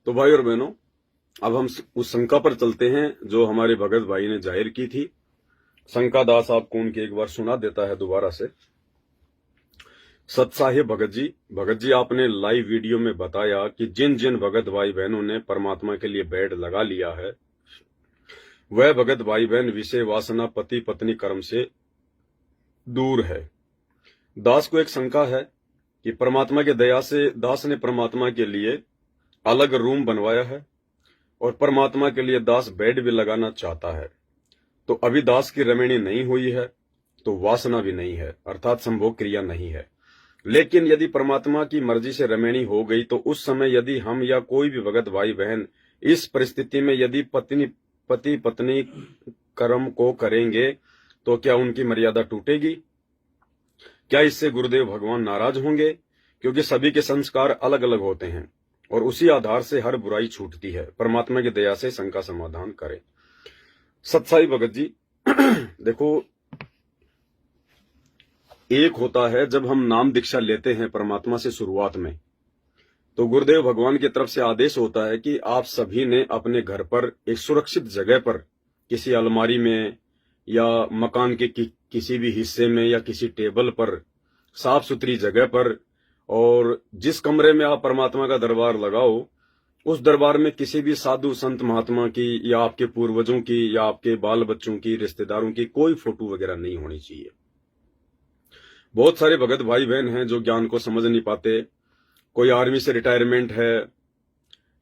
तो भाई और बहनों, अब हम उस शंका पर चलते हैं जो हमारे भगत भाई ने जाहिर की थी। शंका दास आपको उनकी एक बार सुना देता है दोबारा से। सत साहिब भगत जी आपने लाइव वीडियो में बताया कि जिन जिन भगत भाई बहनों ने परमात्मा के लिए बेड लगा लिया है, वह भगत भाई बहन विषय वासना पति पत्नी कर्म से दूर है। दास को एक शंका है कि परमात्मा के दया से दास ने परमात्मा के लिए अलग रूम बनवाया है और परमात्मा के लिए दास बेड भी लगाना चाहता है। तो अभी दास की रमणी नहीं हुई है, तो वासना भी नहीं है, अर्थात संभोग क्रिया नहीं है। लेकिन यदि परमात्मा की मर्जी से रमणी हो गई, तो उस समय यदि हम या कोई भी भगत भाई बहन इस परिस्थिति में यदि पति पत्नी कर्म को करेंगे, तो क्या उनकी मर्यादा टूटेगी? क्या इससे गुरुदेव भगवान नाराज होंगे? क्योंकि सभी के संस्कार अलग अलग होते हैं और उसी आधार से हर बुराई छूटती है। परमात्मा की दया से शंका समाधान करें। सत्साई भगत जी देखो, एक होता है जब हम नाम दीक्षा लेते हैं परमात्मा से शुरुआत में, तो गुरुदेव भगवान की तरफ से आदेश होता है कि आप सभी ने अपने घर पर एक सुरक्षित जगह पर, किसी अलमारी में या मकान के किसी भी हिस्से में या किसी टेबल पर, साफ सुथरी जगह पर, और जिस कमरे में आप परमात्मा का दरबार लगाओ, उस दरबार में किसी भी साधु संत महात्मा की या आपके पूर्वजों की या आपके बाल बच्चों की, रिश्तेदारों की कोई फोटो वगैरह नहीं होनी चाहिए। बहुत सारे भगत भाई बहन हैं जो ज्ञान को समझ नहीं पाते। कोई आर्मी से रिटायरमेंट है,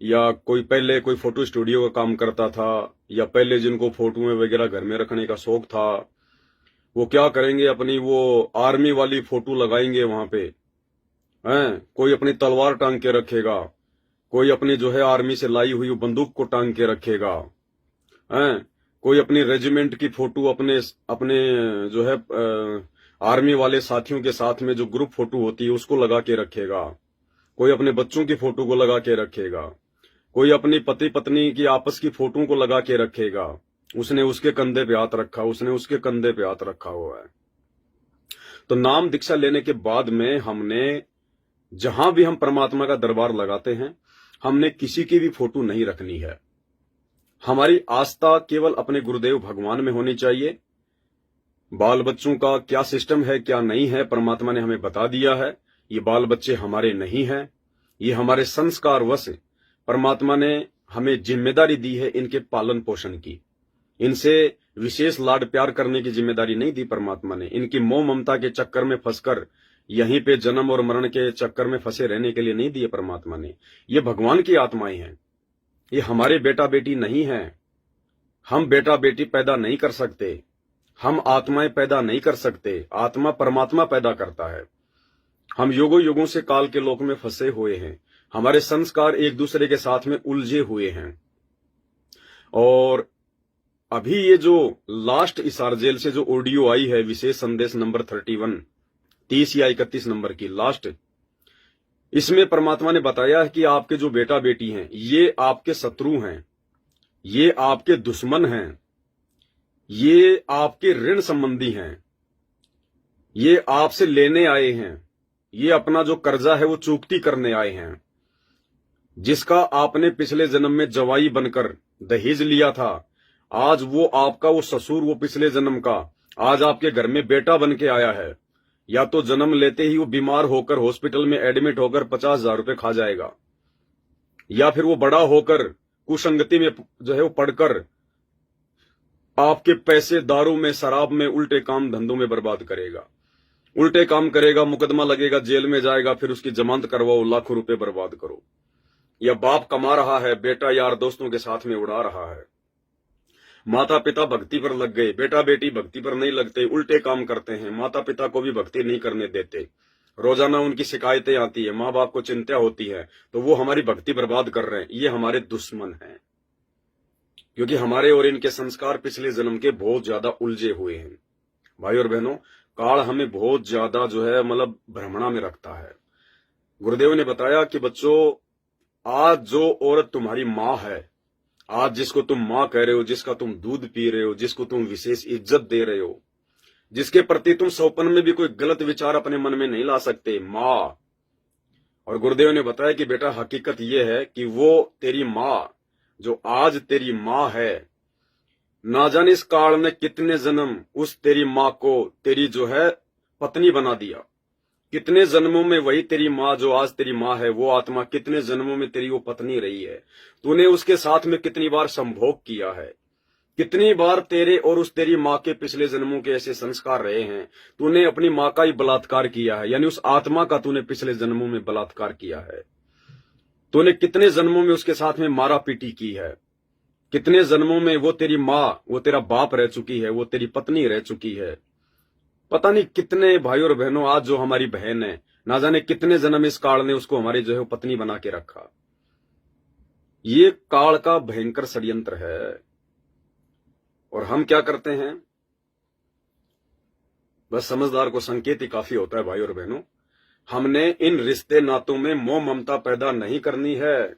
या कोई पहले कोई फोटो स्टूडियो का काम करता था, या पहले जिनको फोटो वगैरह घर में रखने का शौक था, वो क्या करेंगे, अपनी वो आर्मी वाली फोटो लगाएंगे वहां पे हैं। कोई अपनी तलवार टांग के रखेगा, कोई अपनी जो है आर्मी से लाई हुई बंदूक को टांग के रखेगा हैं। कोई अपनी रेजिमेंट की फोटो अपने जो है आर्मी वाले साथियों के साथ में जो ग्रुप फोटो होती है उसको लगा के रखेगा। कोई अपने बच्चों की फोटो को लगा के रखेगा। कोई अपनी पति पत्नी की आपस की फोटो को लगा के रखेगा। उसने उसके कंधे पे हाथ रखा, उसने उसके कंधे पे हाथ रखा हुआ है। तो नाम दीक्षा लेने के बाद में हमने, जहां भी हम परमात्मा का दरबार लगाते हैं, हमने किसी की भी फोटो नहीं रखनी है। हमारी आस्था केवल अपने गुरुदेव भगवान में होनी चाहिए। बाल बच्चों का क्या सिस्टम है क्या नहीं है, परमात्मा ने हमें बता दिया है। ये बाल बच्चे हमारे नहीं हैं, ये हमारे संस्कार वश परमात्मा ने हमें जिम्मेदारी दी है इनके पालन पोषण की। इनसे विशेष लाड प्यार करने की जिम्मेदारी नहीं दी परमात्मा ने। इनकी मोह ममता के चक्कर में फंसकर यहीं पे जन्म और मरण के चक्कर में फंसे रहने के लिए नहीं दिए परमात्मा ने। ये भगवान की आत्माएं हैं, ये हमारे बेटा बेटी नहीं हैं। हम बेटा बेटी पैदा नहीं कर सकते, हम आत्माएं पैदा नहीं कर सकते, आत्मा परमात्मा पैदा करता है। हम युगों युगों से काल के लोक में फंसे हुए हैं, हमारे संस्कार एक दूसरे के साथ में उलझे हुए हैं। और अभी ये जो लास्ट इसार जेल से जो ऑडियो आई है, विशेष संदेश नंबर 30 या 31 नंबर की लास्ट, इसमें परमात्मा ने बताया है कि आपके जो बेटा बेटी हैं ये आपके शत्रु हैं, ये आपके दुश्मन हैं, ये आपके ऋण संबंधी हैं, ये आपसे लेने आए हैं, ये अपना जो कर्जा है वो चुकती करने आए हैं। जिसका आपने पिछले जन्म में जवाई बनकर दहेज लिया था, आज वो आपका वो ससुर, वो पिछले जन्म का आज आपके घर में बेटा बन के आया है। या तो जन्म लेते ही वो बीमार होकर हॉस्पिटल में एडमिट होकर 50,000 रुपए खा जाएगा, या फिर वो बड़ा होकर कुसंगति में जो है वो पढ़कर आपके पैसे दारू में, शराब में, उल्टे काम धंधों में बर्बाद करेगा। उल्टे काम करेगा, मुकदमा लगेगा, जेल में जाएगा, फिर उसकी जमानत करवाओ, लाखों रुपए बर्बाद करो। या बाप कमा रहा है, बेटा यार दोस्तों के साथ में उड़ा रहा है। माता पिता भक्ति पर लग गए, बेटा बेटी भक्ति पर नहीं लगते, उल्टे काम करते हैं, माता पिता को भी भक्ति नहीं करने देते। रोजाना उनकी शिकायतें आती है, माँ बाप को चिंता होती है, तो वो हमारी भक्ति बर्बाद कर रहे हैं। ये हमारे दुश्मन हैं, क्योंकि हमारे और इनके संस्कार पिछले जन्म के बहुत ज्यादा उलझे हुए हैं। भाई और बहनों, काल हमें बहुत ज्यादा जो है मतलब भ्रमणा में रखता है। गुरुदेव ने बताया कि बच्चों, आज जो औरत तुम्हारी माँ है, आज जिसको तुम माँ कह रहे हो, जिसका तुम दूध पी रहे हो, जिसको तुम विशेष इज्जत दे रहे हो, जिसके प्रति तुम सौपन में भी कोई गलत विचार अपने मन में नहीं ला सकते, माँ, और गुरुदेव ने बताया कि बेटा हकीकत ये है कि वो तेरी माँ जो आज तेरी माँ है, ना जाने इस काल ने कितने जन्म उस तेरी माँ को तेरी जो है पत्नी बना दिया। कितने जन्मों में वही तेरी माँ जो आज तेरी माँ है, वो आत्मा कितने जन्मों में तेरी वो पत्नी रही है। तूने उसके साथ में कितनी बार संभोग किया है, कितनी बार तेरे और उस तेरी माँ के पिछले जन्मों के ऐसे संस्कार रहे हैं। तूने अपनी माँ का ही बलात्कार किया है, यानी उस आत्मा का तूने पिछले जन्मों में बलात्कार किया है। तूने कितने जन्मों में उसके साथ में मारा पीटी की है। कितने जन्मों में वो तेरी माँ, वो तेरा बाप रह चुकी है, वो तेरी पत्नी रह चुकी है। पता नहीं कितने भाई और बहनों, आज जो हमारी बहन है, ना जाने कितने जन्म इस काल ने उसको हमारी जो है पत्नी बना के रखा। ये काल का भयंकर षड्यंत्र है। और हम क्या करते हैं, बस समझदार को संकेत ही काफी होता है भाई और बहनों। हमने इन रिश्ते नातों में मोह ममता पैदा नहीं करनी है।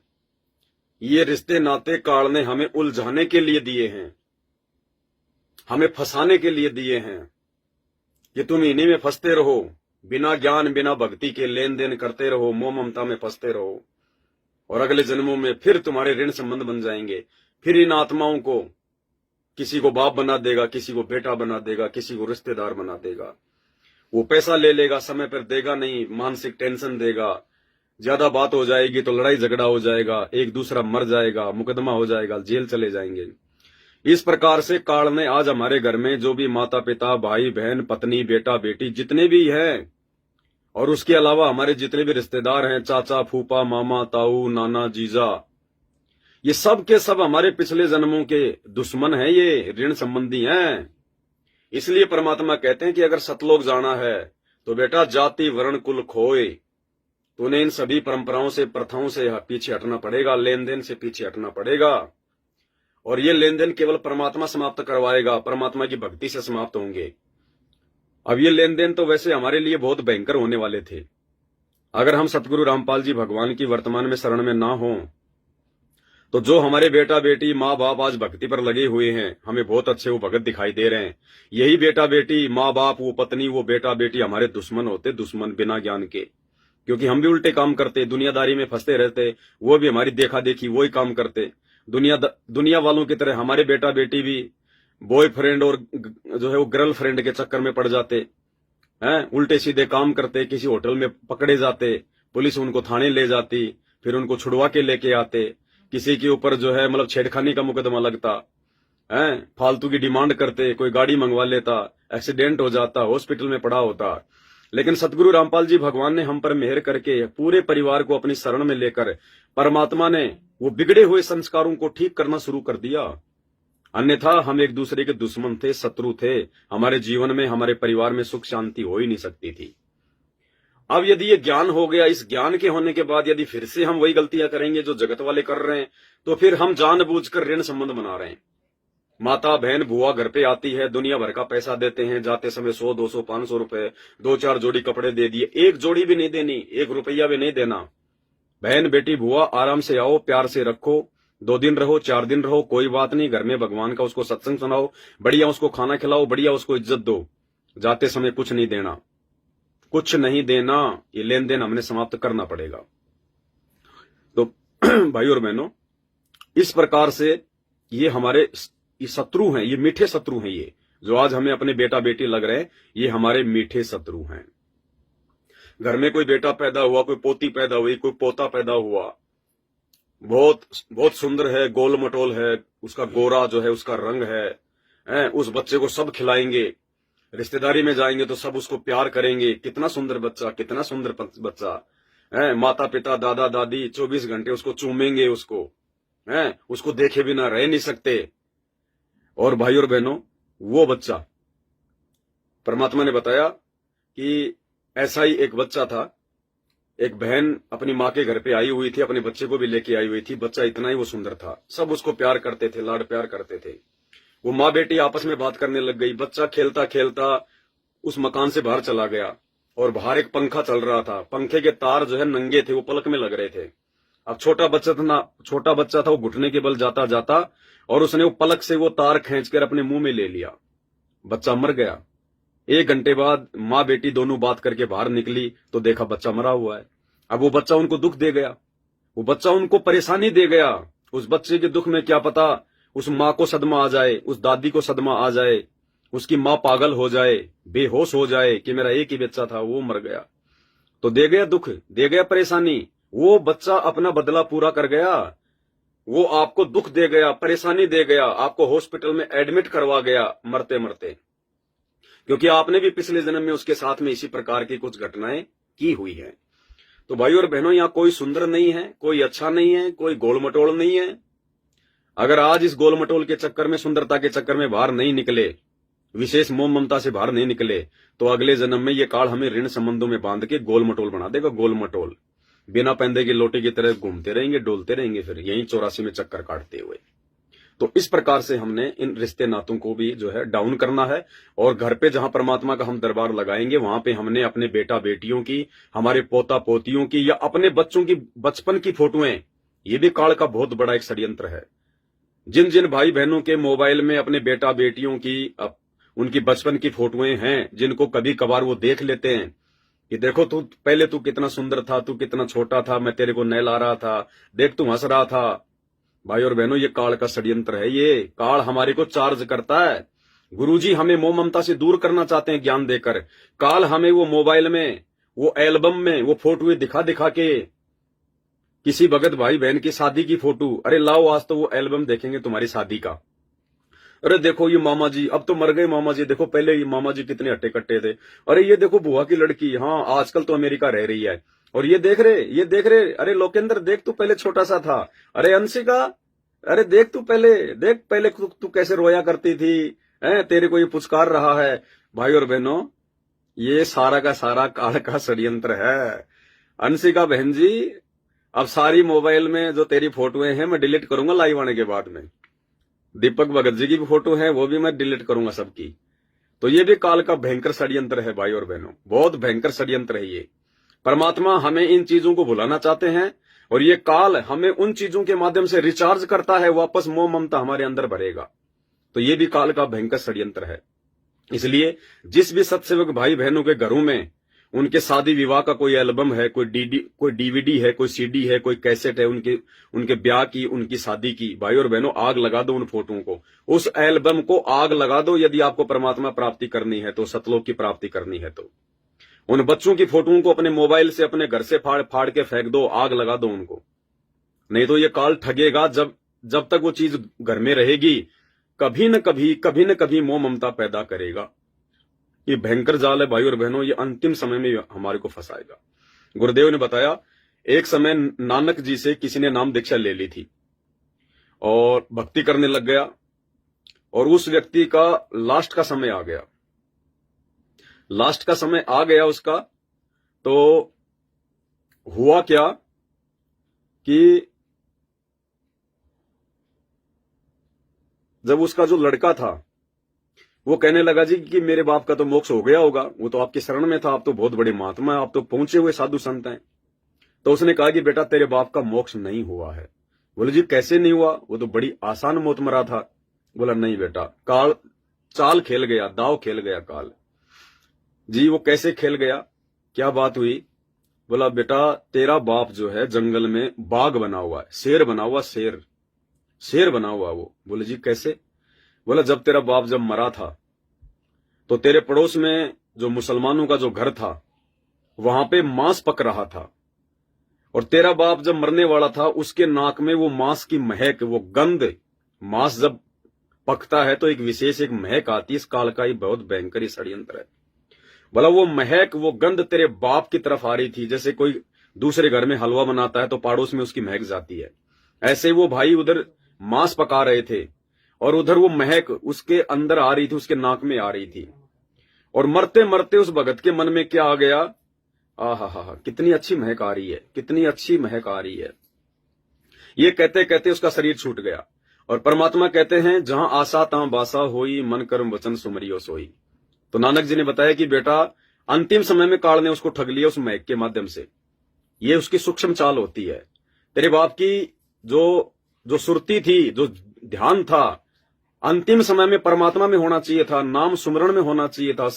ये रिश्ते नाते काल ने हमें उलझाने के लिए दिए हैं, हमें फंसाने के लिए दिए हैं कि तुम इन्हीं में फंसते रहो, बिना ज्ञान बिना भक्ति के लेन देन करते रहो, मोह ममता में फंसते रहो, और अगले जन्मों में फिर तुम्हारे ऋण संबंध बन जाएंगे। फिर इन आत्माओं को किसी को बाप बना देगा, किसी को बेटा बना देगा, किसी को रिश्तेदार बना देगा। वो पैसा ले लेगा, समय पर देगा नहीं, मानसिक टेंशन देगा, ज्यादा बात हो जाएगी तो लड़ाई झगड़ा हो जाएगा, एक दूसरा मर जाएगा, मुकदमा हो जाएगा, जेल चले जाएंगे। इस प्रकार से काल ने आज हमारे घर में जो भी माता पिता, भाई बहन, पत्नी, बेटा बेटी जितने भी हैं, और उसके अलावा हमारे जितने भी रिश्तेदार हैं, चाचा फूफा मामा ताऊ नाना जीजा, ये सब के सब हमारे पिछले जन्मों के दुश्मन हैं, ये ऋण संबंधी हैं। इसलिए परमात्मा कहते हैं कि अगर सतलोक जाना है तो बेटा जाति वर्ण कुल खोए, तूने इन सभी परंपराओं से, प्रथाओं से पीछे हटना पड़ेगा, लेन देन से पीछे हटना पड़ेगा। और ये लेन देन केवल परमात्मा समाप्त करवाएगा, परमात्मा की भक्ति से समाप्त होंगे। अब ये लेन देन तो वैसे हमारे लिए बहुत भयंकर होने वाले थे। अगर हम सतगुरु रामपाल जी भगवान की वर्तमान में शरण में ना हो, तो जो हमारे बेटा बेटी माँ बाप आज भक्ति पर लगे हुए हैं, हमें बहुत अच्छे वो भगत दिखाई दे रहे हैं, यही बेटा बेटी माँ बाप, वो पत्नी, वो बेटा बेटी हमारे दुश्मन होते, दुश्मन बिना ज्ञान के। क्योंकि हम भी उल्टे काम करते, दुनियादारी में फंसते रहते, वो भी हमारी देखा देखी वही काम करते। दुनिया वालों की तरह हमारे बेटा बेटी भी बॉयफ्रेंड और जो है वो गर्लफ्रेंड के चक्कर में पड़ जाते हैं, उल्टे सीधे काम करते, किसी होटल में पकड़े जाते, पुलिस उनको थाने ले जाती, फिर उनको छुड़वा के लेके आते, किसी के ऊपर जो है मतलब छेड़खानी का मुकदमा लगता है, फालतू की डिमांड करते, कोई गाड़ी मंगवा लेता, एक्सीडेंट हो जाता, हॉस्पिटल में पड़ा होता। लेकिन सतगुरु रामपाल जी भगवान ने हम पर मेहर करके पूरे परिवार को अपनी शरण में लेकर परमात्मा ने वो बिगड़े हुए संस्कारों को ठीक करना शुरू कर दिया। अन्यथा हम एक दूसरे के दुश्मन थे, शत्रु थे, हमारे जीवन में, हमारे परिवार में सुख शांति हो ही नहीं सकती थी। अब यदि ये ज्ञान हो गया, इस ज्ञान के होने के बाद यदि फिर से हम वही गलतियां करेंगे जो जगत वाले कर रहे हैं, तो फिर हम जानबूझकर ऋण संबंध बना रहे हैं। माता बहन बुआ घर पे आती है, दुनिया भर का पैसा देते हैं, जाते समय 100 200 500 रुपए, 2-4 जोड़ी कपड़े दे दिए, एक जोड़ी भी नहीं देनी, 1 रुपया भी नहीं देना। बहन बेटी बुआ आराम से आओ, प्यार से रखो, 2 दिन रहो 4 दिन रहो, कोई बात नहीं, घर में भगवान का उसको सत्संग सुनाओ, बढ़िया उसको खाना खिलाओ, बढ़िया उसको इज्जत दो। जाते समय कुछ नहीं देना, कुछ नहीं देना, ये लेन देन हमने समाप्त करना पड़ेगा। तो भाई और बहनों, इस प्रकार से ये हमारे ये शत्रु हैं, ये मीठे शत्रु हैं, ये जो आज हमें अपने बेटा बेटी लग रहे हैं, ये हमारे मीठे शत्रु हैं। घर में कोई बेटा पैदा हुआ, कोई पोती पैदा हुई, कोई पोता पैदा हुआ, बहुत बहुत सुंदर है, गोल मटोल है, उसका गोरा जो है उसका रंग है, उस बच्चे को सब खिलाएंगे, रिश्तेदारी में जाएंगे तो सब उसको प्यार करेंगे, कितना सुंदर बच्चा, कितना सुंदर बच्चा है। माता पिता दादा दादी 24 घंटे उसको चूमेंगे, उसको देखे बिना रह नहीं सकते। और भाई और बहनों, वो बच्चा, परमात्मा ने बताया कि ऐसा ही एक बच्चा था, एक बहन अपनी माँ के घर पे आई हुई थी, अपने बच्चे को भी लेके आई हुई थी। बच्चा इतना ही वो सुंदर था, सब उसको प्यार करते थे, लाड प्यार करते थे। वो माँ बेटी आपस में बात करने लग गई। बच्चा खेलता खेलता उस मकान से बाहर चला गया और बाहर एक पंखा चल रहा था, पंखे के तार जो है नंगे थे, वो पलक में लग रहे थे। अब छोटा बच्चा था, वो घुटने के बल जाता जाता और उसने वो पलक से वो तार खींचकर अपने मुंह में ले लिया, बच्चा मर गया। 1 घंटे बाद माँ बेटी दोनों बात करके बाहर निकली तो देखा बच्चा मरा हुआ है। अब वो बच्चा उनको दुख दे गया, वो बच्चा उनको परेशानी दे गया। उस बच्चे के दुख में क्या पता उस माँ को सदमा आ जाए, उस दादी को सदमा आ जाए, उसकी माँ पागल हो जाए, बेहोश हो जाए कि मेरा एक ही बच्चा था वो मर गया। तो दे गया दुख, दे गया परेशानी। वो बच्चा अपना बदला पूरा कर गया, वो आपको दुख दे गया, परेशानी दे गया, आपको हॉस्पिटल में एडमिट करवा गया मरते मरते, क्योंकि आपने भी पिछले जन्म में उसके साथ में इसी प्रकार की कुछ घटनाएं की हुई है। तो भाई और बहनों, यहां कोई सुंदर नहीं है, कोई अच्छा नहीं है, कोई गोल मटोल नहीं है। अगर आज इस गोल मटोल के चक्कर में, सुंदरता के चक्कर में बाहर नहीं निकले, विशेष मोह ममता से बाहर नहीं निकले, तो अगले जन्म में ये काल हमें ऋण संबंधों में बांध के गोल मटोल बना देगा। गोल मटोल बिना पैंदे की लोटे की तरह घूमते रहेंगे, डोलते रहेंगे, फिर यहीं 84 में चक्कर काटते हुए। तो इस प्रकार से हमने इन रिश्ते नातों को भी जो है डाउन करना है। और घर पे जहां परमात्मा का हम दरबार लगाएंगे, वहां पे हमने अपने बेटा बेटियों की, हमारे पोता पोतियों की, या अपने बच्चों की बचपन की फोटोएं, ये भी काल का बहुत बड़ा एक षड्यंत्र है। जिन जिन भाई बहनों के मोबाइल में अपने बेटा बेटियों की, उनकी बचपन की फोटोएं हैं, जिनको कभी कभार वो देख लेते हैं कि देखो तू पहले तू कितना सुंदर था, तू कितना छोटा था, मैं तेरे को नहला रहा था, देख तू हंस रहा था। भाई और बहनों, ये काल का षड्यंत्र है। ये काल हमारे को चार्ज करता है। गुरुजी हमें मोह ममता से दूर करना चाहते हैं ज्ञान देकर। काल हमें वो मोबाइल में, वो एल्बम में वो फोटोएं दिखा दिखा के, किसी भगत भाई बहन की शादी की फोटो, अरे लाओ आज तो वो एल्बम देखेंगे तुम्हारी शादी का। अरे देखो ये मामा जी, अब तो मर गए मामा जी, देखो पहले ये मामा जी कितने हट्टे कट्टे थे। अरे ये देखो बुआ की लड़की, हाँ आजकल तो अमेरिका रह रही है। और ये देख रहे, अरे लोकेंद्र देख तू पहले छोटा सा था। अरे अंशिका, अरे देख तू पहले तू कैसे रोया करती थी, तेरे को ये पुचकार रहा है। भाई और बहनों, ये सारा का सारा काल का षड्यंत्र है। अंशिका बहन जी, अब सारी मोबाइल में जो तेरी फोटोएं हैं मैं डिलीट करूंगा लाइव आने के बाद में। दीपक भगत जी की भी फोटो है, वो भी मैं डिलीट करूंगा सबकी। तो ये भी काल का भयंकर षड्यंत्र है भाई और बहनों, बहुत भयंकर षड्यंत्र है ये। परमात्मा हमें इन चीजों को भुलाना चाहते हैं, और ये काल हमें उन चीजों के माध्यम से रिचार्ज करता है, वापस मोह ममता हमारे अंदर भरेगा। तो ये भी काल का भयंकर षड्यंत्र है। इसलिए जिस भी सत्सेवक भाई बहनों के घरों में उनके शादी विवाह का कोई एल्बम है, कोई डीवीडी है, कोई सीडी है, कोई कैसेट है, उनके ब्याह की, उनकी शादी की, भाई और बहनों आग लगा दो उन फोटोओं को, उस एल्बम को आग लगा दो। यदि आपको परमात्मा प्राप्ति करनी है तो, सतलोक की प्राप्ति करनी है तो, उन बच्चों की फोटोओं को अपने मोबाइल से, अपने घर से फाड़ फाड़ के फेंक दो, आग लगा दो उनको। नहीं तो ये काल ठगेगा। जब तक वो चीज घर में रहेगी, कभी न कभी मोह ममता पैदा करेगा। ये भयंकर जाल है भाई और बहनों, ये अंतिम समय में हमारे को फंसाएगा। गुरुदेव ने बताया, एक समय नानक जी से किसी ने नाम दीक्षा ले ली थी और भक्ति करने लग गया, और उस व्यक्ति का लास्ट का समय आ गया। लास्ट का समय आ गया उसका, तो हुआ क्या कि जब उसका जो लड़का था वो कहने लगा जी कि मेरे बाप का तो मोक्ष हो गया होगा, वो तो आपकी शरण में था, आप तो बहुत बड़े महात्मा है, आप तो पहुंचे हुए साधु संत हैं। तो उसने कहा कि बेटा तेरे बाप का मोक्ष नहीं हुआ है। बोले जी कैसे नहीं हुआ, वो तो बड़ी आसान मौत मरा था। बोला नहीं बेटा, काल चाल खेल गया, दाव खेल गया काल। जी वो कैसे खेल गया, क्या बात हुई? बोला बेटा तेरा बाप जो है जंगल में बाघ बना हुआ है, शेर बना हुआ, शेर बना हुआ वो। बोले जी कैसे? बोला जब तेरा बाप जब मरा था तो तेरे पड़ोस में जो मुसलमानों का जो घर था वहां पे मांस पक रहा था, और तेरा बाप जब मरने वाला था उसके नाक में वो मांस की महक, वो गंध, मांस जब पकता है तो एक विशेष एक महक आती है। इस काल का ही बहुत भयंकर षड्यंत्र है। बोला वो महक, वो गंध तेरे बाप की तरफ आ रही थी, जैसे कोई दूसरे घर में हलवा बनाता है तो पड़ोस में उसकी महक जाती है, ऐसे वो भाई उधर मांस पका रहे थे और उधर वो महक उसके अंदर आ रही थी, उसके नाक में आ रही थी। और मरते मरते उस भगत के मन में क्या आ गया, आहा कितनी अच्छी महक आ रही है, कितनी अच्छी महक आ रही है। ये कहते कहते उसका शरीर छूट गया। और परमात्मा कहते हैं जहां आशा तहां बासा होई, मन कर्म वचन सुमरियो सोई। तो नानक जी ने बताया कि बेटा अंतिम समय में काल ने उसको ठग लिया उस महक के माध्यम से। ये उसकी सूक्ष्म चाल होती है। तेरे बाप की जो सुरती थी, जो ध्यान था, अंतिम समय में परमात्मा में होना चाहिए था, नाम सुमरण में होना चाहिए था,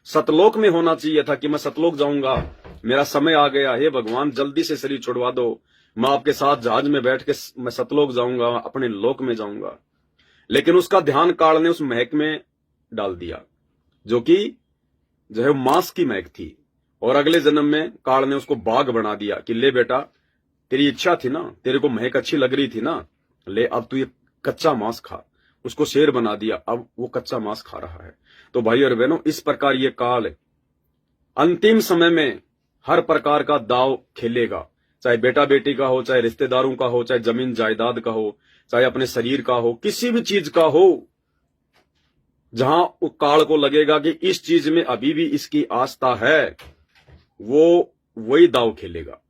सतलोक में होना चाहिए था कि मैं सतलोक जाऊंगा, मेरा समय आ गया, हे भगवान जल्दी से शरीर छुड़वा दो, मैं आपके साथ जहाज में बैठ के मैं सतलोक जाऊंगा, अपने लोक में जाऊंगा। लेकिन उसका ध्यान काल ने उस महक में डाल दिया, जो कि जो है मांस की महक थी। और अगले जन्म में काल ने उसको बाघ बना दिया कि ले बेटा, तेरी इच्छा थी ना, तेरे को महक अच्छी लग रही थी ना, ले अब तू ये कच्चा मांस खा। उसको शेर बना दिया, अब वो कच्चा मांस खा रहा है। तो भाई और बहनों, इस प्रकार ये काल अंतिम समय में हर प्रकार का दाव खेलेगा, चाहे बेटा बेटी का हो, चाहे रिश्तेदारों का हो, चाहे जमीन जायदाद का हो, चाहे अपने शरीर का हो, किसी भी चीज का हो। जहां काल को लगेगा कि इस चीज में अभी भी इसकी आस्था है, वो वही दाव खेलेगा।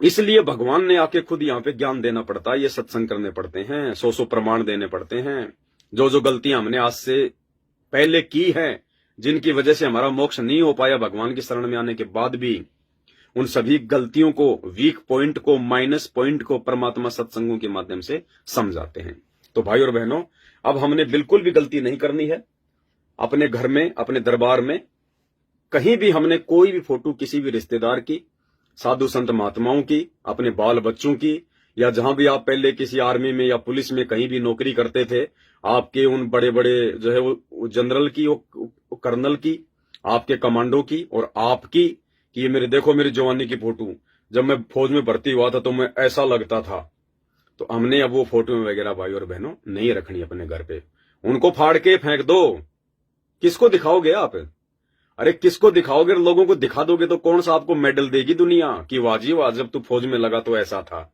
इसलिए भगवान ने आके खुद यहाँ पे ज्ञान देना पड़ता है, ये सत्संग करने पड़ते हैं, 100 प्रमाण देने पड़ते हैं। जो जो गलतियां हमने आज से पहले की हैं, जिनकी वजह से हमारा मोक्ष नहीं हो पाया भगवान की शरण में आने के बाद भी, उन सभी गलतियों को, वीक पॉइंट को, माइनस पॉइंट को परमात्मा सत्संगों के माध्यम से समझाते हैं। तो भाई और बहनों, अब हमने बिल्कुल भी गलती नहीं करनी है। अपने घर में, अपने दरबार में, कहीं भी हमने कोई भी फोटो किसी भी रिश्तेदार की, साधु संत महात्माओं की, अपने बाल बच्चों की, या जहां भी आप पहले किसी आर्मी में या पुलिस में कहीं भी नौकरी करते थे, आपके उन बड़े बड़े जो है वो जनरल की, वो कर्नल की, आपके कमांडो की और आपकी, कि ये मेरे देखो मेरी जवानी की फोटो, जब मैं फौज में भर्ती हुआ था तो मैं ऐसा लगता था। तो हमने अब वो फोटो वगैरह भाई और बहनों नहीं रखनी अपने घर पे, उनको फाड़ के फेंक दो। किसको दिखाओगे आप? अरे किसको दिखाओगे? लोगों को दिखा दोगे तो कौन सा आपको मेडल देगी दुनिया कि वाह जी वाह, जब तू फौज में लगा तो ऐसा था।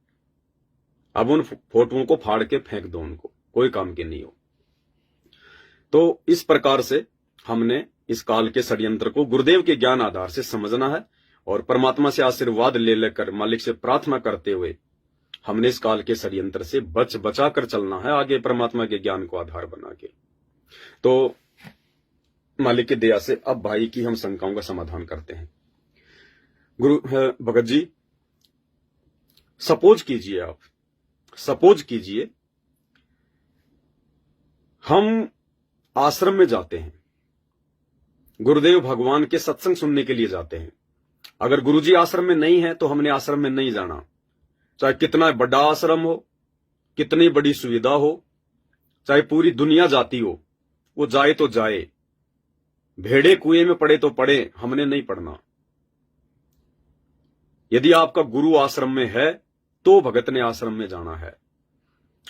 अब उन फोटोओं को फाड़ के फेंक दो, उनको कोई काम की नहीं हो। तो इस प्रकार से हमने इस काल के षड्यंत्र को गुरुदेव के ज्ञान आधार से समझना है और परमात्मा से आशीर्वाद ले लेकर, मालिक से प्रार्थना करते हुए हमने इस काल के षड्यंत्र से बचा कर चलना है आगे, परमात्मा के ज्ञान को आधार बना के। तो मालिक की दया से अब भाई की हम शंकाओं का समाधान करते हैं। गुरु भगत जी, सपोज कीजिए, आप सपोज कीजिए हम आश्रम में जाते हैं, गुरुदेव भगवान के सत्संग सुनने के लिए जाते हैं। अगर गुरुजी आश्रम में नहीं है तो हमने आश्रम में नहीं जाना, चाहे कितना बड़ा आश्रम हो, कितनी बड़ी सुविधा हो, चाहे पूरी दुनिया जाती हो, वो जाए तो जाए, भेड़े कुएं में पड़े तो पड़े, हमने नहीं पड़ना। यदि आपका गुरु आश्रम में है तो भगत ने आश्रम में जाना है।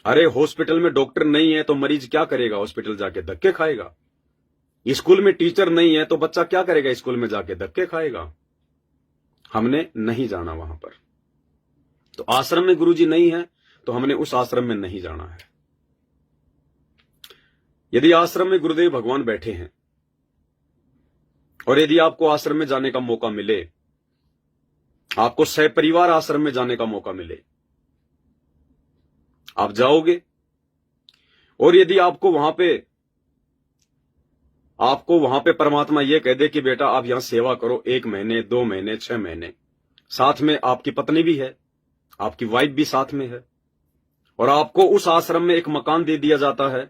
अरे हॉस्पिटल में डॉक्टर नहीं है तो मरीज क्या करेगा? हॉस्पिटल जाके धक्के खाएगा। स्कूल में टीचर नहीं है तो बच्चा क्या करेगा? स्कूल में जाके धक्के खाएगा। हमने नहीं जाना वहां पर। तो आश्रम में गुरुजी नहीं है तो हमने उस आश्रम में नहीं जाना है। यदि आश्रम में गुरुदेव भगवान बैठे हैं और यदि आपको आश्रम में जाने का मौका मिले, आपको सहपरिवार आश्रम में जाने का मौका मिले, आप जाओगे। और यदि आपको वहां पे परमात्मा यह कह दे कि बेटा आप यहां सेवा करो 1 महीने, 2 महीने, 6 महीने, साथ में आपकी पत्नी भी है, आपकी वाइफ भी साथ में है, और आपको उस आश्रम में एक मकान दे दिया जाता है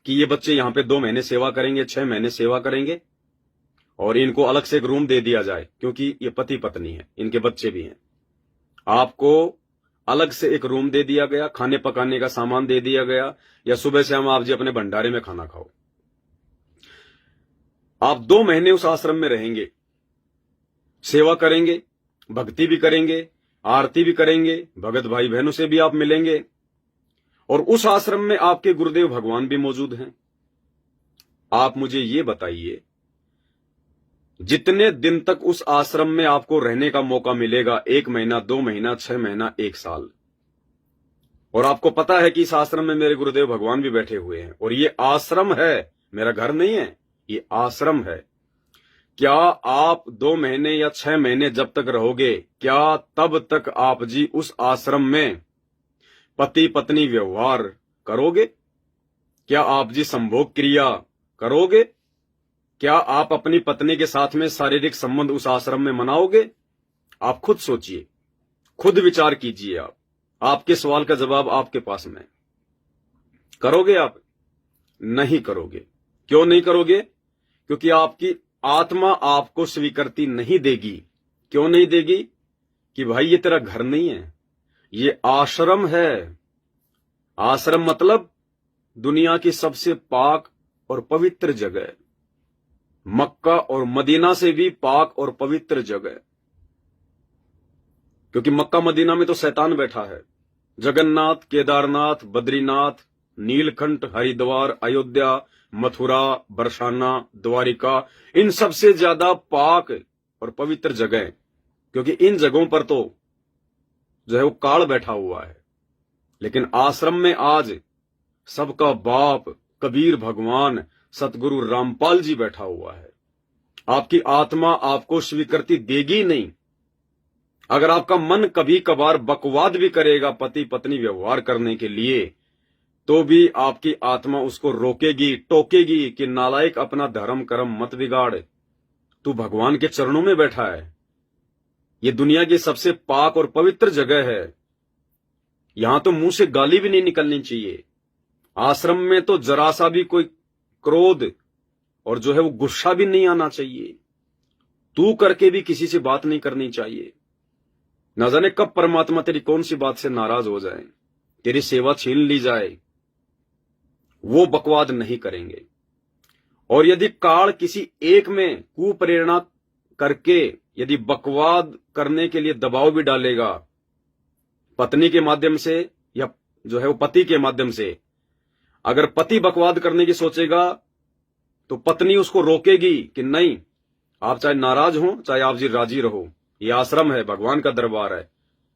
कि ये बच्चे यहां पे 2 महीने सेवा करेंगे, 6 महीने सेवा करेंगे, और इनको अलग से एक रूम दे दिया जाए क्योंकि ये पति पत्नी है, इनके बच्चे भी हैं। आपको अलग से एक रूम दे दिया गया, खाने पकाने का सामान दे दिया गया, या सुबह से हम आप जी अपने भंडारे में खाना खाओ। आप 2 महीने उस आश्रम में रहेंगे, सेवा करेंगे, भक्ति भी करेंगे, आरती भी करेंगे, भगत भाई बहनों से भी आप मिलेंगे, और उस आश्रम में आपके गुरुदेव भगवान भी मौजूद हैं। आप मुझे ये बताइए, जितने दिन तक उस आश्रम में आपको रहने का मौका मिलेगा, 1 महीना, 2 महीना, 6 महीना, 1 साल, और आपको पता है कि इस आश्रम में मेरे गुरुदेव भगवान भी बैठे हुए हैं और ये आश्रम है, मेरा घर नहीं है, ये आश्रम है, क्या आप 2 महीने या 6 महीने जब तक रहोगे, क्या तब तक आप जी उस आश्रम में पति पत्नी व्यवहार करोगे? क्या आप जी संभोग क्रिया करोगे? क्या आप अपनी पत्नी के साथ में शारीरिक संबंध उस आश्रम में मनाओगे? आप खुद सोचिए, खुद विचार कीजिए। आपके सवाल का जवाब आपके पास में। करोगे आप? नहीं करोगे। क्यों नहीं करोगे? क्योंकि आपकी आत्मा आपको स्वीकृति नहीं देगी क्यों नहीं देगी? कि भाई ये तेरा घर नहीं है, ये आश्रम है। आश्रम मतलब दुनिया की सबसे पाक और पवित्र जगह, मक्का और मदीना से भी पाक और पवित्र जगह। क्योंकि मक्का मदीना में तो शैतान बैठा है। जगन्नाथ, केदारनाथ, बद्रीनाथ, नीलकंठ, हरिद्वार, अयोध्या, मथुरा, बरसाना, द्वारिका, इन सबसे ज्यादा पाक और पवित्र जगह, क्योंकि इन जगहों पर तो जो है वो काल बैठा हुआ है। लेकिन आश्रम में आज सबका बाप कबीर भगवान सतगुरु रामपाल जी बैठा हुआ है। आपकी आत्मा आपको स्वीकृति देगी नहीं। अगर आपका मन कभी कभार बकवाद भी करेगा पति पत्नी व्यवहार करने के लिए, तो भी आपकी आत्मा उसको रोकेगी, टोकेगी कि नालायक, अपना धर्म कर्म मत बिगाड़, तू भगवान के चरणों में बैठा है। ये दुनिया की सबसे पाक और पवित्र जगह है। यहां तो मुंह से गाली भी नहीं निकलनी चाहिए। आश्रम में तो जरा सा भी कोई क्रोध और जो है वो गुस्सा भी नहीं आना चाहिए। तू करके भी किसी से बात नहीं करनी चाहिए। न जाने कब परमात्मा तेरी कौन सी बात से नाराज हो जाए, तेरी सेवा छीन ली जाए। वो बकवाद नहीं करेंगे। और यदि काल किसी एक में कुप्रेरणा करके यदि बकवाद करने के लिए दबाव भी डालेगा, पत्नी के माध्यम से या जो है वो पति के माध्यम से, अगर पति बकवाद करने की सोचेगा तो पत्नी उसको रोकेगी कि नहीं, आप चाहे नाराज हो चाहे आप जी राजी रहो, ये आश्रम है, भगवान का दरबार है,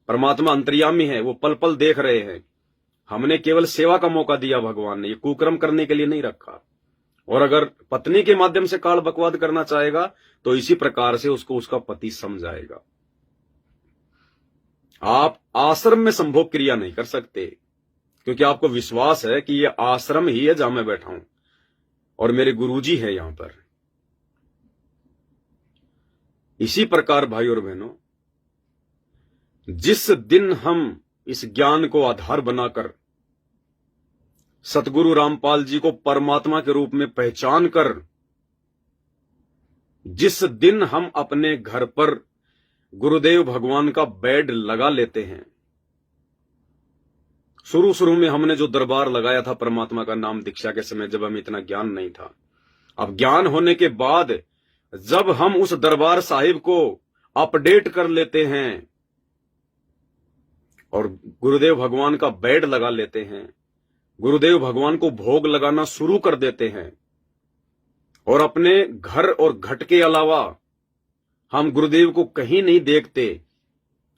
परमात्मा अंतर्यामी है, वो पल पल देख रहे हैं। हमने केवल सेवा का मौका दिया भगवान ने, ये कुकर्म करने के लिए नहीं रखा। और अगर पत्नी के माध्यम से काल बकवाद करना चाहेगा तो इसी प्रकार से उसको उसका पति समझाएगा। आप आश्रम में संभोग क्रिया नहीं कर सकते, क्योंकि आपको विश्वास है कि यह आश्रम ही है जहां मैं बैठा हूं और मेरे गुरुजी है यहां पर। इसी प्रकार भाई और बहनों, जिस दिन हम इस ज्ञान को आधार बनाकर सतगुरु रामपाल जी को परमात्मा के रूप में पहचान कर, जिस दिन हम अपने घर पर गुरुदेव भगवान का बेड लगा लेते हैं। शुरू में हमने जो दरबार लगाया था परमात्मा का नाम दीक्षा के समय, जब हमें इतना ज्ञान नहीं था। अब ज्ञान होने के बाद जब हम उस दरबार साहिब को अपडेट कर लेते हैं और गुरुदेव भगवान का बेड लगा लेते हैं, गुरुदेव भगवान को भोग लगाना शुरू कर देते हैं, और अपने घर और घट के अलावा हम गुरुदेव को कहीं नहीं देखते,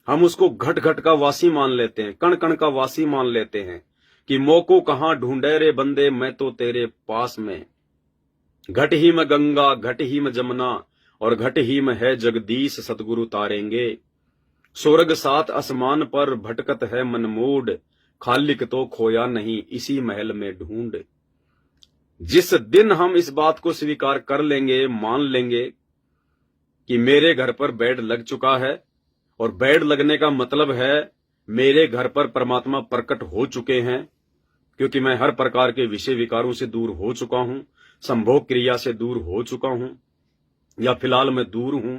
हम उसको घट घट का वासी मान लेते हैं, कण कण का वासी मान लेते हैं कि मोको कहां ढूंढे रे बंदे, मैं तो तेरे पास में। घट ही में गंगा, घट ही में जमुना और घट ही में है जगदीश, सतगुरु तारेंगे। स्वर्ग सात आसमान पर भटकत है मनमूड, खालिक तो खोया नहीं इसी महल में ढूंढ। जिस दिन हम इस बात को स्वीकार कर लेंगे, मान लेंगे कि मेरे घर पर बेड लग चुका है, और बेड लगने का मतलब है मेरे घर पर परमात्मा प्रकट हो चुके हैं, क्योंकि मैं हर प्रकार के विषय विकारों से दूर हो चुका हूं, संभोग क्रिया से दूर हो चुका हूं, या फिलहाल मैं दूर हूं,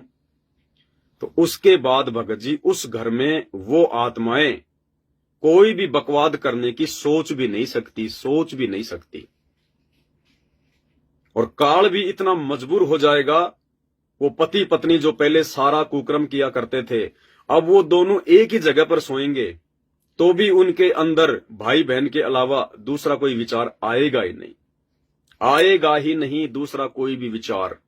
तो उसके बाद भगत जी उस घर में वो आत्माएं कोई भी बकवाद करने की सोच भी नहीं सकती। और काल भी इतना मजबूर हो जाएगा, वो पति पत्नी जो पहले सारा कुकर्म किया करते थे, अब वो दोनों एक ही जगह पर सोएंगे तो भी उनके अंदर भाई बहन के अलावा दूसरा कोई विचार आएगा ही नहीं, दूसरा कोई भी विचार।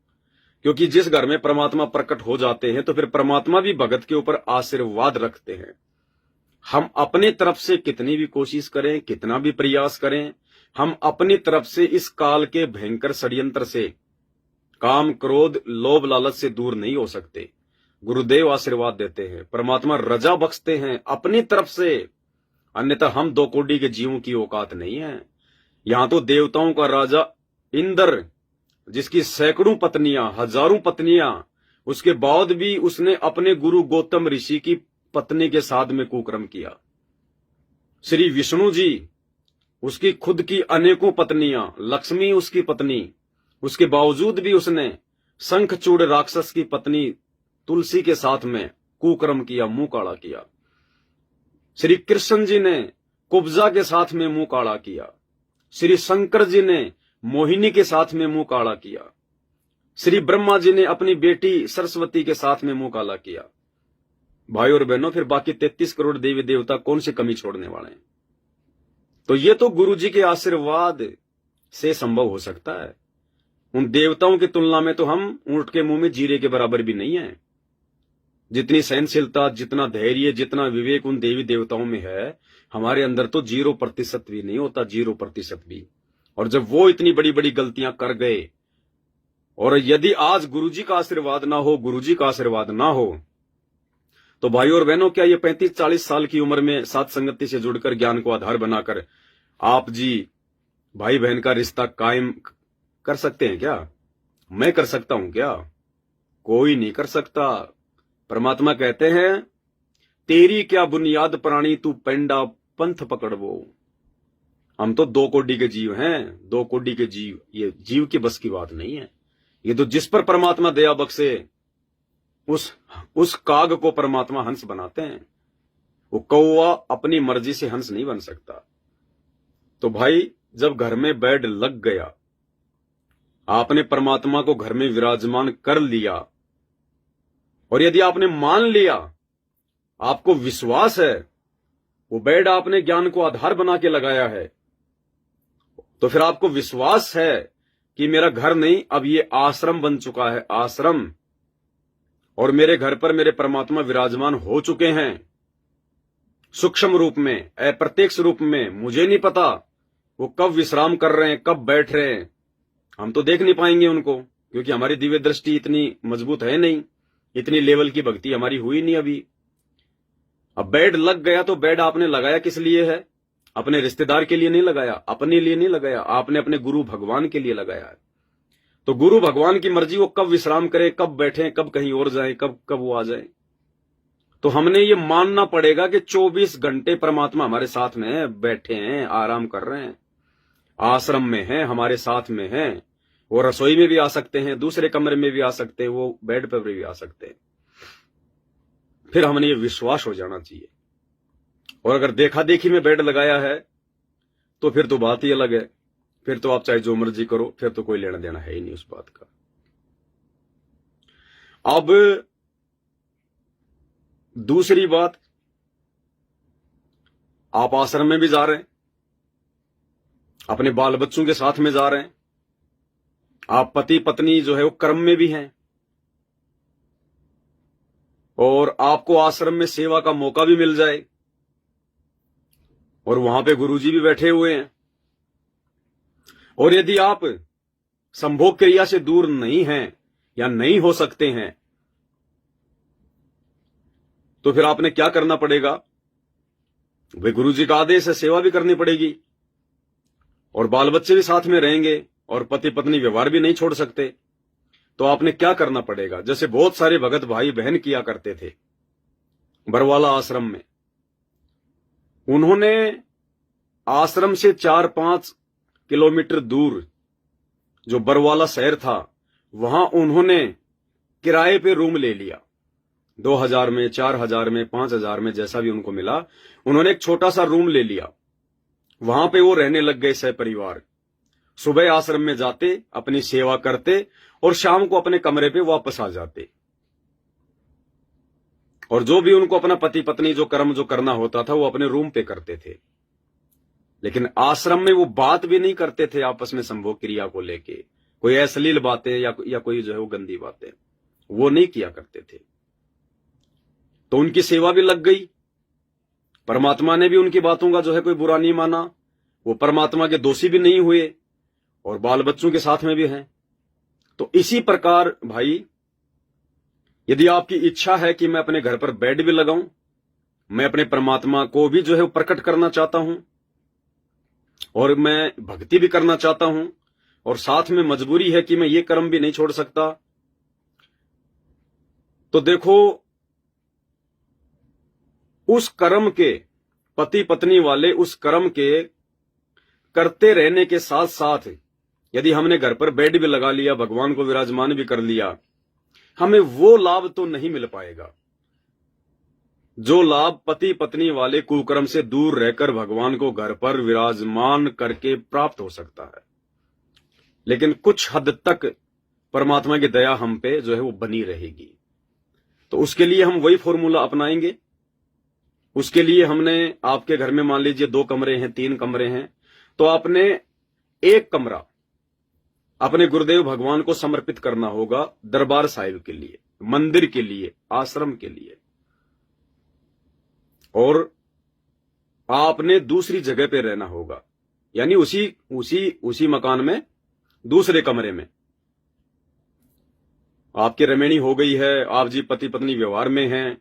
क्योंकि जिस घर में परमात्मा प्रकट हो जाते हैं तो फिर परमात्मा भी भगत के ऊपर आशीर्वाद रखते हैं। हम अपनी तरफ से कितनी भी कोशिश करें, कितना भी प्रयास करें, हम अपनी तरफ से इस काल के भयंकर षड्यंत्र से, काम क्रोध लोभ लालच से दूर नहीं हो सकते। गुरुदेव आशीर्वाद देते हैं, परमात्मा रजा बख्शते हैं अपनी तरफ से, अन्यथा हम 2 कोड़ी के जीवों की औकात नहीं है। यहां तो देवताओं का राजा इंद्र, जिसकी सैकड़ों पत्नियां, हजारों पत्नियां, उसके बाद भी उसने अपने गुरु गौतम ऋषि की पत्नी के साथ में कुकर्म किया। श्री विष्णु जी, उसकी खुद की अनेकों पत्नियां, लक्ष्मी उसकी पत्नी, उसके बावजूद भी उसने शंखचूड़ राक्षस की पत्नी तुलसी के साथ में कुकर्म किया, मुंह काला किया। श्री कृष्ण जी ने कुब्जा के साथ में मुंह काला किया। श्री शंकर जी ने मोहिनी के साथ में मुंह काला किया। श्री ब्रह्मा जी ने अपनी बेटी सरस्वती के साथ में मुंह काला किया। भाई और बहनों, फिर बाकी 33 करोड़ देवी देवता कौन सी कमी छोड़ने वाले हैं? तो ये तो गुरु जी के आशीर्वाद से संभव हो सकता है। उन देवताओं की तुलना में तो हम ऊंट के मुंह में जीरे के बराबर भी नहीं है। जितनी सहनशीलता, जितना धैर्य, जितना विवेक उन देवी देवताओं में है, हमारे अंदर तो 0% भी नहीं होता, 0% भी। और जब वो इतनी बड़ी बड़ी गलतियां कर गए, और यदि आज गुरुजी का आशीर्वाद ना हो, गुरुजी का आशीर्वाद ना हो, तो भाई और बहनों, क्या ये 35-40 साल की उम्र में सात संगति से जुड़कर ज्ञान को आधार बनाकर आप जी भाई बहन का रिश्ता कायम कर सकते हैं क्या? मैं कर सकता हूं क्या? कोई नहीं कर सकता। परमात्मा कहते हैं, तेरी क्या बुनियाद प्राणी, तू पेंडा पंथ पकड़वो। हम तो 2 कोटि के जीव हैं, 2 कोटि के जीव। ये जीव की बस की बात नहीं है। ये तो जिस पर परमात्मा दया बख्शे, उस काग को परमात्मा हंस बनाते हैं। वो कौवा अपनी मर्जी से हंस नहीं बन सकता। तो भाई, जब घर में बेड लग गया, आपने परमात्मा को घर में विराजमान कर लिया, और यदि आपने मान लिया, आपको विश्वास है, वो बेड आपने ज्ञान को आधार बना के लगाया है, तो फिर आपको विश्वास है कि मेरा घर नहीं, अब ये आश्रम बन चुका है, आश्रम। और मेरे घर पर मेरे परमात्मा विराजमान हो चुके हैं, सूक्ष्म रूप में, अप्रत्यक्ष रूप में। मुझे नहीं पता वो कब विश्राम कर रहे हैं, कब बैठ रहे हैं। हम तो देख नहीं पाएंगे उनको, क्योंकि हमारी दिव्य दृष्टि इतनी मजबूत है नहीं, इतनी लेवल की भक्ति हमारी हुई नहीं अभी। अब बेड लग गया, तो बेड आपने लगाया किस लिए है? अपने रिश्तेदार के लिए नहीं लगाया, अपने लिए नहीं लगाया, आपने अपने गुरु भगवान के लिए लगाया है। तो गुरु भगवान की मर्जी, वो कब विश्राम करे, कब बैठे, कब कहीं और जाए, कब वो आ जाए। तो हमने ये मानना पड़ेगा कि 24 घंटे परमात्मा हमारे साथ में है, बैठे हैं, आराम कर रहे हैं, आश्रम में हैं, हमारे साथ में हैं। वो रसोई में भी आ सकते हैं, दूसरे कमरे में भी आ सकते हैं, वो बेड पर भी आ सकते हैं। फिर हमने ये विश्वास हो जाना चाहिए। और अगर देखा देखी में बेड लगाया है, तो फिर तो बात ही अलग है। फिर तो आप चाहे जो मर्जी करो, फिर तो कोई लेना देना है ही नहीं उस बात का। अब दूसरी बात, आप आश्रम में भी जा रहे हैं, अपने बाल बच्चों के साथ में जा रहे हैं, आप पति पत्नी जो है वो कर्म में भी हैं, और आपको आश्रम में सेवा का मौका भी मिल जाए, और वहां पे गुरुजी भी बैठे हुए हैं, और यदि आप संभोग क्रिया से दूर नहीं हैं या नहीं हो सकते हैं, तो फिर आपने क्या करना पड़ेगा? वे गुरुजी का आदेश है, सेवा भी करनी पड़ेगी, और बाल बच्चे भी साथ में रहेंगे, और पति पत्नी व्यवहार भी नहीं छोड़ सकते। तो आपने क्या करना पड़ेगा? जैसे बहुत सारे भगत भाई बहन किया करते थे बरवाला आश्रम में। उन्होंने आश्रम से 4-5 किलोमीटर दूर जो बरवाला शहर था, वहां उन्होंने किराए पे रूम ले लिया, 2000 में, 4000 में, 5000 में, जैसा भी उनको मिला। उन्होंने एक छोटा सा रूम ले लिया, वहां पे वो रहने लग गए सहपरिवार। सुबह आश्रम में जाते, अपनी सेवा करते, और शाम को अपने कमरे पे वापस आ जाते। और जो भी उनको अपना पति पत्नी जो कर्म जो करना होता था, वो अपने रूम पे करते थे। लेकिन आश्रम में वो बात भी नहीं करते थे आपस में संभोग क्रिया को लेके, कोई अश्लील बातें या कोई जो है वो गंदी बातें, वो नहीं किया करते थे। तो उनकी सेवा भी लग गई, परमात्मा ने भी उनकी बातों का जो है कोई बुरा नहीं माना, वो परमात्मा के दोषी भी नहीं हुए, और बाल बच्चों के साथ में भी हैं। तो इसी प्रकार भाई, यदि आपकी इच्छा है कि मैं अपने घर पर बेड भी लगाऊं, मैं अपने परमात्मा को भी जो है प्रकट करना चाहता हूं, और मैं भक्ति भी करना चाहता हूं, और साथ में मजबूरी है कि मैं ये कर्म भी नहीं छोड़ सकता, तो देखो, उस कर्म के, पति पत्नी वाले उस कर्म के करते रहने के साथ साथ, यदि हमने घर पर बेड भी लगा लिया, भगवान को विराजमान भी कर लिया, हमें वो लाभ तो नहीं मिल पाएगा जो लाभ पति पत्नी वाले कुकर्म से दूर रहकर भगवान को घर पर विराजमान करके प्राप्त हो सकता है। लेकिन कुछ हद तक परमात्मा की दया हम पे जो है वो बनी रहेगी। तो उसके लिए हम वही फॉर्मूला अपनाएंगे। उसके लिए हमने आपके घर में मान लीजिए 2 कमरे हैं, 3 कमरे हैं, तो आपने एक कमरा अपने गुरुदेव भगवान को समर्पित करना होगा, दरबार साहिब के लिए, मंदिर के लिए, आश्रम के लिए। और आपने दूसरी जगह पे रहना होगा, यानी उसी मकान में दूसरे कमरे में। आपकी रमेणी हो गई है, आप जी पति पत्नी व्यवहार में हैं,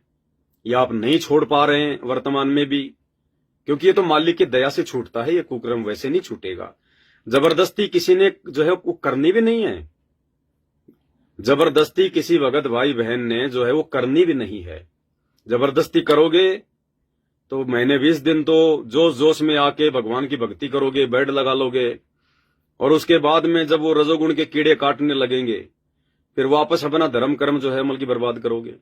या आप नहीं छोड़ पा रहे हैं वर्तमान में भी, क्योंकि ये तो मालिक की दया से छूटता है, ये कुकर्म वैसे नहीं छूटेगा। जबरदस्ती किसी ने जो है वो करनी भी नहीं है। जबरदस्ती किसी भगत भाई बहन ने जो है वो करनी भी नहीं है। जबरदस्ती करोगे तो महीने 20 दिन तो जोश जोश में आके भगवान की भक्ति करोगे, बेड लगा लोगे, और उसके बाद में जब वो रजोगुण के कीड़े काटने लगेंगे फिर वापस अपना धर्म कर्म जो है अमल की बर्बाद करोगे।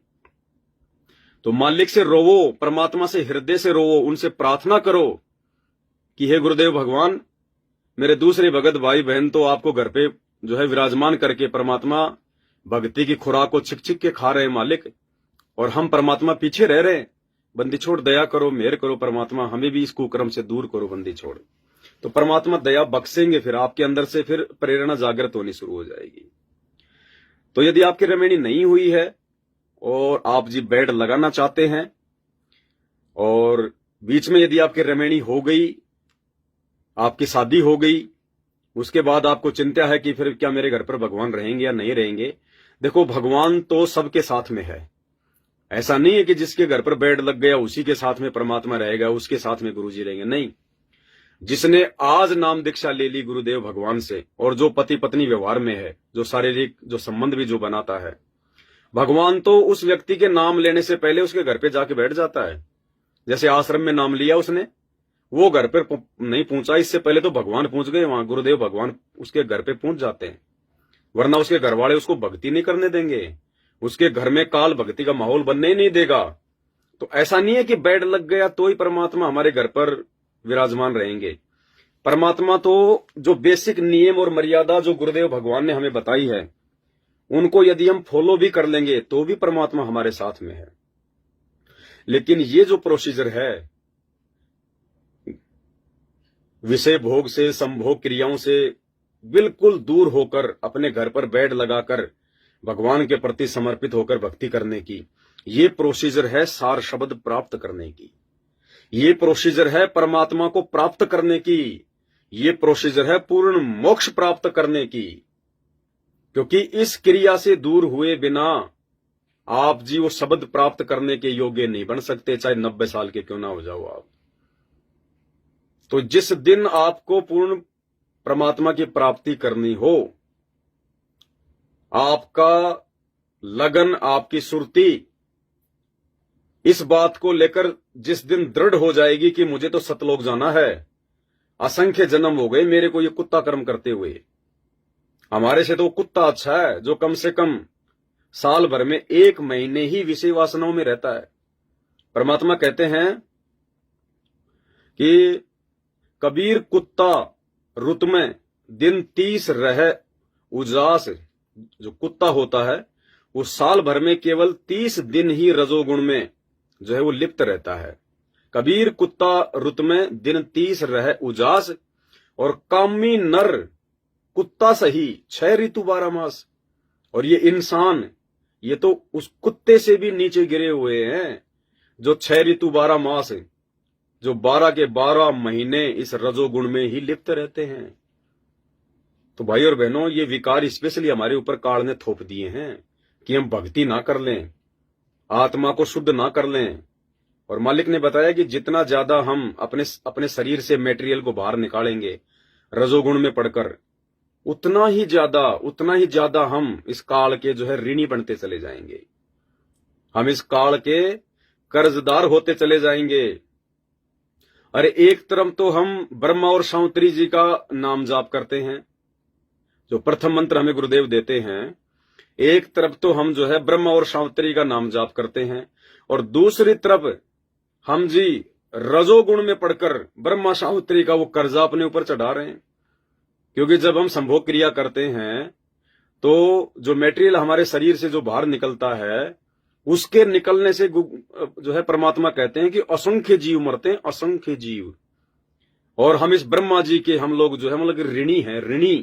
तो मालिक से रोवो, परमात्मा से हृदय से रोवो, उनसे प्रार्थना करो कि हे गुरुदेव भगवान, मेरे दूसरे भगत भाई बहन तो आपको घर पे जो है विराजमान करके परमात्मा भक्ति की खुराक को छिक छिक के खा रहे हैं मालिक, और हम परमात्मा पीछे रह रहे हैं। बंदी छोड़, दया करो, मेहर करो परमात्मा, हमें भी इस कुकर्म से दूर करो बंदी छोड़। तो परमात्मा दया बख्शेंगे, फिर आपके अंदर से फिर प्रेरणा जागृत होनी शुरू हो जाएगी। तो यदि आपकी रमेणी नहीं हुई है और आप जी बेड लगाना चाहते हैं, और बीच में यदि आपकी रमेणी हो गई, आपकी शादी हो गई, उसके बाद आपको चिंता है कि फिर क्या मेरे घर पर भगवान रहेंगे या नहीं रहेंगे। देखो, भगवान तो सबके साथ में है। ऐसा नहीं है कि जिसके घर पर बेड लग गया उसी के साथ में परमात्मा रहेगा, उसके साथ में गुरुजी रहेंगे, नहीं। जिसने आज नाम दीक्षा ले ली गुरुदेव भगवान से, और जो पति पत्नी व्यवहार में है, जो शारीरिक जो संबंध भी जो बनाता है, भगवान तो उस व्यक्ति के नाम लेने से पहले उसके घर पे जाके बैठ जाता है। जैसे आश्रम में नाम लिया उसने, वो घर पर नहीं पहुंचा, इससे पहले तो भगवान पहुंच गए वहां, गुरुदेव भगवान उसके घर पे पहुंच जाते हैं, वरना उसके घर वाले उसको भक्ति नहीं करने देंगे, उसके घर में काल भक्ति का माहौल बनने ही नहीं देगा। तो ऐसा नहीं है कि बेड लग गया तो ही परमात्मा हमारे घर पर विराजमान रहेंगे। परमात्मा तो जो बेसिक नियम और मर्यादा जो गुरुदेव भगवान ने हमें बताई है, उनको यदि हम फॉलो भी कर लेंगे तो भी परमात्मा हमारे साथ में है। लेकिन ये जो प्रोसीजर है, विषय भोग से, संभोग क्रियाओं से बिल्कुल दूर होकर अपने घर पर बेड लगाकर भगवान के प्रति समर्पित होकर भक्ति करने की, ये प्रोसीजर है सार शब्द प्राप्त करने की, ये प्रोसीजर है परमात्मा को प्राप्त करने की, ये प्रोसीजर है पूर्ण मोक्ष प्राप्त करने की। क्योंकि इस क्रिया से दूर हुए बिना आप जी वो शब्द प्राप्त करने के योग्य नहीं बन सकते, चाहे 90 साल के क्यों ना हो जाओ आप। तो जिस दिन आपको पूर्ण परमात्मा की प्राप्ति करनी हो, आपका लगन, आपकी सुरती इस बात को लेकर जिस दिन दृढ़ हो जाएगी कि मुझे तो सतलोक जाना है, असंख्य जन्म हो गए मेरे को ये कुत्ता कर्म करते हुए, हमारे से तो कुत्ता अच्छा है जो कम से कम साल भर में 1 महीने ही विषय वासनाओं में रहता है। परमात्मा कहते हैं कि कबीर कुत्ता रुत में दिन 30 रह उजास, जो कुत्ता होता है वो साल भर में केवल 30 दिन ही रजोगुण में जो है वो लिप्त रहता है। कबीर कुत्ता रुत में दिन 30 रह उजास, और कामी नर कुत्ता सही 6 ऋतु 12 मास। और ये इंसान, ये तो उस कुत्ते से भी नीचे गिरे हुए हैं जो 6 ऋतु 12 मास, जो 12 के 12 महीने इस रजोगुण में ही लिप्त रहते हैं। तो भाई और बहनों, ये विकार स्पेशली हमारे ऊपर काल ने थोप दिए हैं कि हम भक्ति ना कर लें, आत्मा को शुद्ध ना कर लें। और मालिक ने बताया कि जितना ज्यादा हम अपने शरीर से मेटेरियल को बाहर निकालेंगे रजोगुण में पड़कर, उतना ही ज्यादा हम इस काल के जो है ऋणी बनते चले जाएंगे, हम इस काल के कर्जदार होते चले जाएंगे। अरे एक तरफ तो हम ब्रह्मा और शांतरी जी का नाम जाप करते हैं, जो प्रथम मंत्र हमें गुरुदेव देते हैं एक तरफ तो हम जो है ब्रह्मा और सावित्री का नाम जाप करते हैं, और दूसरी तरफ हम जी रजोगुण में पढ़कर ब्रह्मा सावित्री का वो कर्जा अपने ऊपर चढ़ा रहे हैं। क्योंकि जब हम संभोग क्रिया करते हैं तो जो मेटेरियल हमारे शरीर से जो बाहर निकलता है, उसके निकलने से जो है परमात्मा कहते हैं कि असंख्य जीव मरते हैं, असंख्य जीव। और हम इस ब्रह्मा जी के हम लोग जो है मतलब ऋणी हैं, ऋणी।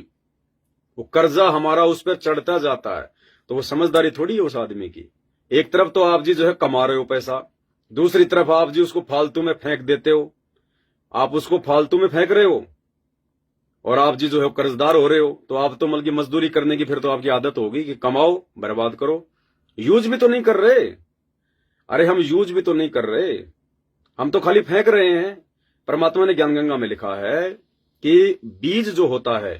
वो कर्जा हमारा उस पर चढ़ता जाता है। तो वो समझदारी थोड़ी है उस आदमी की। एक तरफ तो आप जी जो है कमा रहे हो पैसा, दूसरी तरफ आप जी उसको फालतू में फेंक देते हो। आप उसको फालतू में फेंक रहे हो और आप जी जो है कर्जदार हो रहे हो। तो आप तो मतलब मजदूरी करने की फिर तो आपकी आदत होगी कि कमाओ बर्बाद करो। यूज भी तो नहीं कर रहे। अरे हम यूज भी तो नहीं कर रहे, हम तो खाली फेंक रहे हैं। परमात्मा ने ज्ञान गंगा में लिखा है कि बीज जो होता है